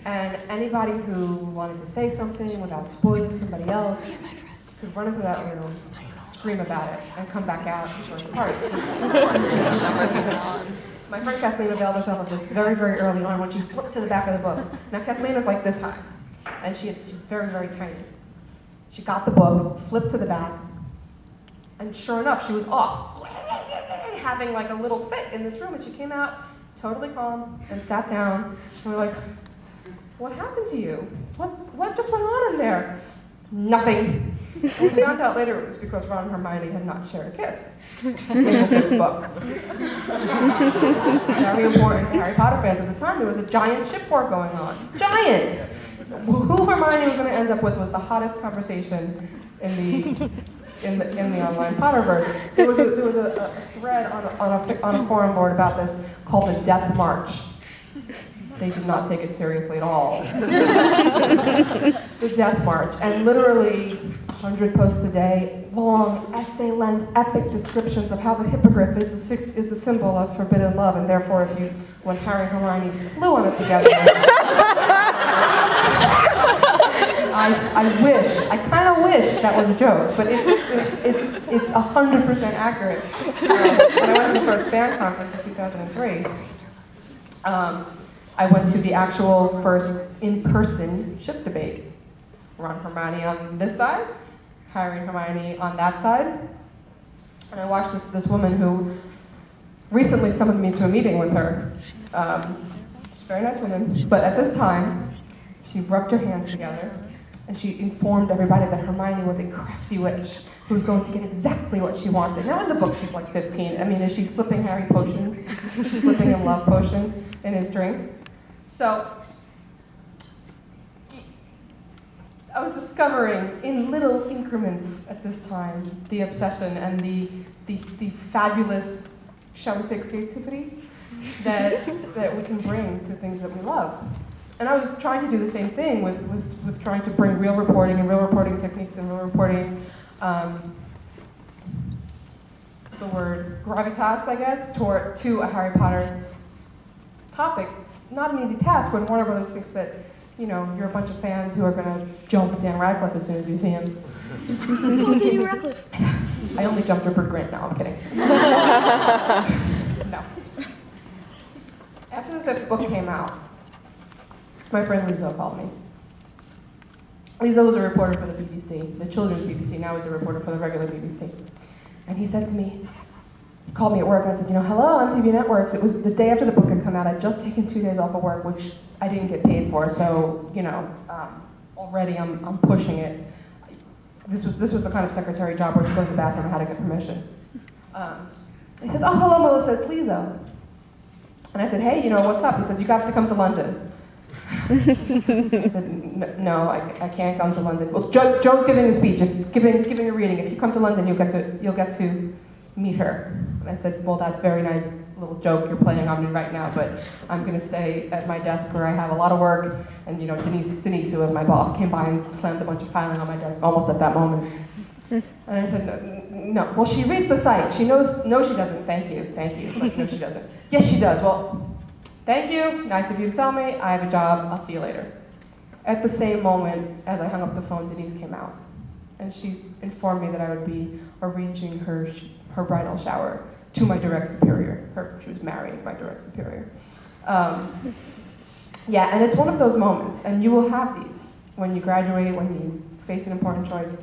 And anybody who wanted to say something without spoiling somebody else could run into that room, scream about it, and come back out and join the party. My friend Kathleen availed herself of this very, very early on when she flipped to the back of the book. Now Kathleen is like this high, and she's very, very tiny. She got the book, flipped to the back, and sure enough, she was off, having like a little fit in this room, and she came out totally calm and sat down, and we're like, what happened to you? What just went on in there? Nothing. And we found out later it was because Ron and Hermione had not shared a kiss in the fifth book. Very important to Harry Potter fans at the time. There was a giant ship war going on. Giant! Who Hermione was going to end up with was the hottest conversation in the online Potterverse. There was a thread on a forum board about this called the Death March. They did not take it seriously at all. The Death March, and literally 100 posts a day, long, essay-length, epic descriptions of how the hippogriff is the symbol of forbidden love, and therefore, when Harry and Hermione flew on it together, I kind of wish that was a joke, but it's 100% accurate. When I went to the first fan conference in 2003, I went to the actual first in-person ship debate. Ron and Hermione on this side, Harry and Hermione on that side. And I watched this woman who recently summoned me to a meeting with her. She's a very nice woman, but at this time, she rubbed her hands together and she informed everybody that Hermione was a crafty witch who was going to get exactly what she wanted. Now in the book, she's like 15. I mean, is she slipping Harry potion? Is she slipping him love potion in his drink? So, I was discovering in little increments at this time the obsession and the fabulous, shall we say, creativity that we can bring to things that we love. And I was trying to do the same thing with trying to bring real reporting and real reporting techniques and real reporting, what's the word, gravitas, I guess, to a Harry Potter topic. Not an easy task when Warner Brothers thinks that, you know, you're a bunch of fans who are going to jump at Dan Radcliffe as soon as you see him. Oh, Daniel Radcliffe. I only jumped Rupert Grint. No, I'm kidding. No. After the fifth book came out, my friend Lizzo called me. Lizzo was a reporter for the BBC, the children's BBC. Now he's a reporter for the regular BBC. And he said to me, he called me at work, and I said, you know, hello, I'm TV Networks. It was the day after the book had come out. I'd just taken 2 days off of work, which I didn't get paid for, so, you know, already I'm pushing it. This was the kind of secretary job where to go to the bathroom I had to get permission. He says, oh, hello, Melissa, it's Lizzo. And I said, hey, you know, what's up? He says, you have to come to London. I said, no, I can't come to London. Well, Joe's giving a speech, giving a reading. If you come to London, you'll get to meet her. And I said, well, that's very nice little joke you're playing on me right now, but I'm going to stay at my desk where I have a lot of work. And you know, Denise, who was my boss, came by and slammed a bunch of filing on my desk almost at that moment. And I said, no. Well, she reads the site. She knows. No, she doesn't. Thank you. Like, no, she doesn't. Yes, she does. Well, thank you. Nice of you to tell me. I have a job. I'll see you later. At the same moment, as I hung up the phone, Denise came out, and she informed me that I would be arranging her bridal shower to my direct superior. She was marrying my direct superior. Yeah, and it's one of those moments, and you will have these when you graduate, when you face an important choice.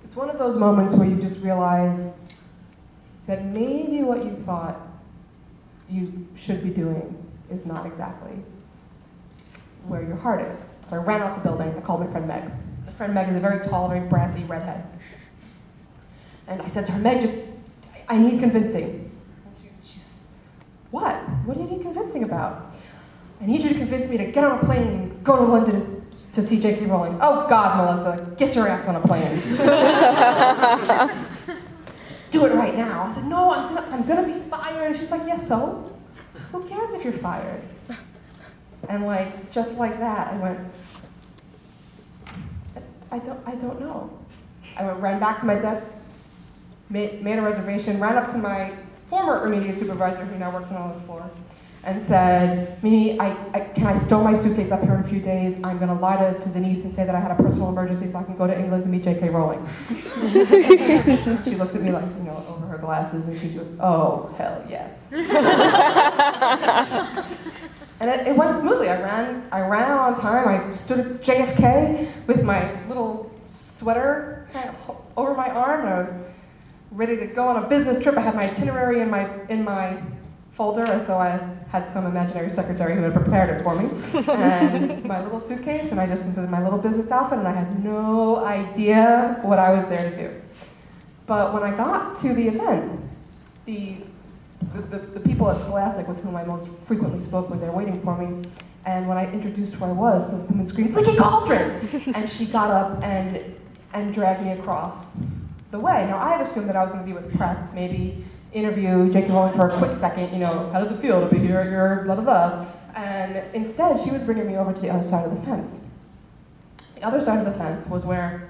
It's one of those moments where you just realize that maybe what you thought you should be doing is not exactly where your heart is. So I ran out the building. I called my friend Meg. My friend Meg is a very tall, very brassy redhead. And I said to her, Meg, I need convincing. And she's, what? What do you need convincing about? I need you to convince me to get on a plane and go to London to see J.K. Rowling. Oh God, Melissa, get your ass on a plane. Just do it right now. I said, no, I'm gonna be fired. And she's like, yes, so? Who cares if you're fired? And like, just like that, I went, I don't know. Ran back to my desk, made a reservation, ran up to my former immediate supervisor who now worked on the floor, and said, Mimi, can I store my suitcase up here in a few days? I'm going to lie to Denise and say that I had a personal emergency so I can go to England to meet J.K. Rowling. She looked at me like, over her glasses, and she goes, oh, hell yes. And it went smoothly. I ran out on time. I stood at JFK with my little sweater kind of over my arm, and I was ready to go on a business trip. I had my itinerary in my folder as though I had some imaginary secretary who had prepared it for me, and my little suitcase, and I just went with my little business outfit, and I had no idea what I was there to do. But when I got to the event, the people at Scholastic with whom I most frequently spoke were there waiting for me, and when I introduced who I was, the woman screamed, "Leaky Cauldron!" And she got up and dragged me across the way. Now, I had assumed that I was going to be with press, maybe interview J.K. Rowling for a quick second, how does it feel to be here at your blah, blah, blah. And instead, she was bringing me over to the other side of the fence. The other side of the fence was where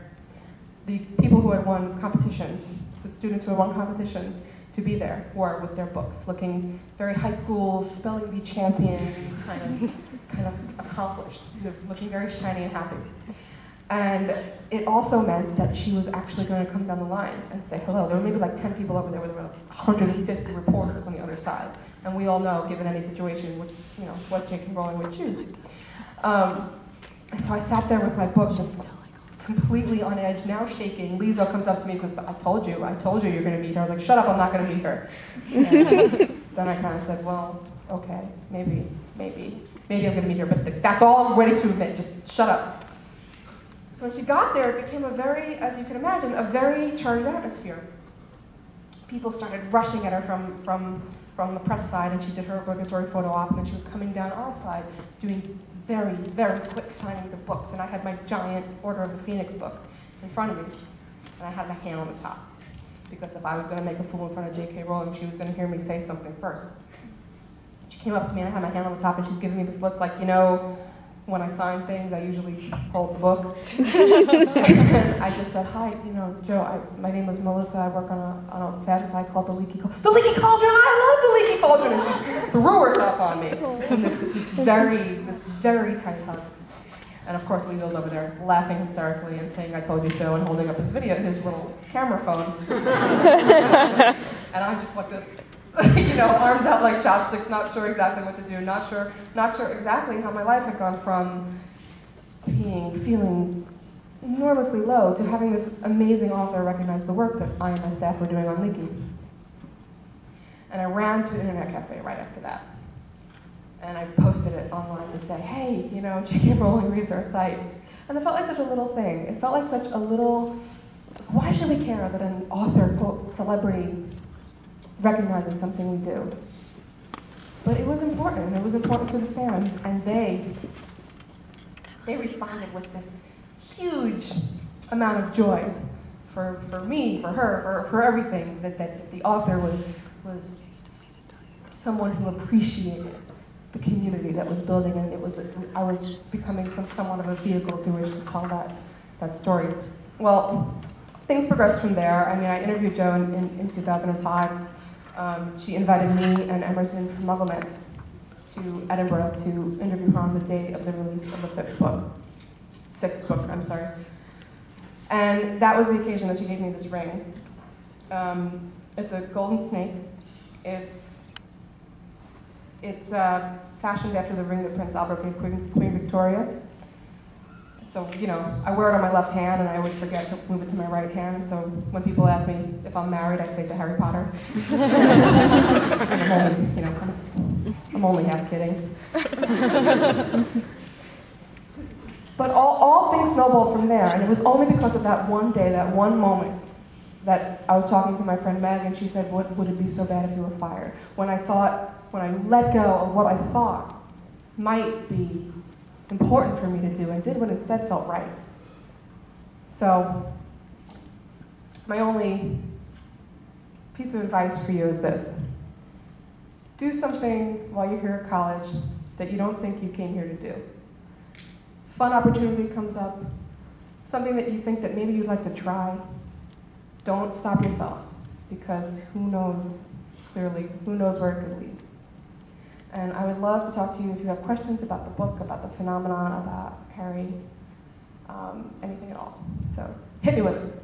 the people who had won competitions, the students who had won competitions, to be there were with their books, looking very high school, spelling bee champion, kind of accomplished, looking very shiny and happy. And it also meant that she was actually going to come down the line and say hello. There were maybe like 10 people over there, where there were like 150 reporters on the other side. And we all know, given any situation, what J.K. Rowling would choose. And so I sat there with my book, just completely on edge, now shaking. Lizzo comes up to me and says, I told you you're going to meet her. I was like, shut up, I'm not going to meet her. And then I kind of said, well, okay, maybe I'm going to meet her, but that's all I'm ready to admit, just shut up. So when she got there, it became a very, as you can imagine, a very charged atmosphere. People started rushing at her from the press side, and she did her obligatory photo op, and then she was coming down our side, doing very, very quick signings of books. And I had my giant Order of the Phoenix book in front of me, and I had my hand on the top. Because if I was going to make a fool in front of J.K. Rowling, she was going to hear me say something first. She came up to me, and I had my hand on the top, and she's giving me this look like, when I sign things, I usually hold the book. And I just said, hi, Joe, my name is Melissa. I work on a fantasy site called The Leaky Cauldron. The Leaky Cauldron! I love The Leaky Cauldron! And she threw herself on me. And this very tight hug. And of course, Lizzo's over there laughing hysterically and saying, I told you so, and holding up his little camera phone. And I just looked at arms out like chopsticks, not sure exactly what to do, not sure exactly how my life had gone from feeling enormously low to having this amazing author recognize the work that I and my staff were doing on Leaky. And I ran to an internet cafe right after that. And I posted it online to say, hey, J.K. Rowling reads our site. And it felt like such a little thing. It felt like such a little, why should we care that an author, quote, celebrity, recognizes something we do? But it was important, and it was important to the fans, and they responded with this huge amount of joy for me, for her, for everything, that the author was someone who appreciated the community that was building, and I was just becoming somewhat of a vehicle through which to tell that story. Well, things progressed from there. I interviewed Jo in 2005. She invited me and Emerson from Mugglenet to Edinburgh to interview her on the day of the release of the sixth book, I'm sorry. And that was the occasion that she gave me this ring. It's a golden snake. It's fashioned after the ring that Prince Albert gave Queen Victoria. So, I wear it on my left hand, and I always forget to move it to my right hand. So when people ask me if I'm married, I say to Harry Potter. I'm only half kidding. But all things snowballed from there, and it was only because of that one day, that one moment, that I was talking to my friend Meg, and she said, would it be so bad if you were fired? When I let go of what I thought might be important for me to do, and did what instead felt right. So, my only piece of advice for you is this. Do something while you're here at college that you don't think you came here to do. Fun opportunity comes up, something that you think that maybe you'd like to try. Don't stop yourself, because who knows where it could lead. And I would love to talk to you if you have questions about the book, about the phenomenon, about Harry, anything at all. So hit me with it.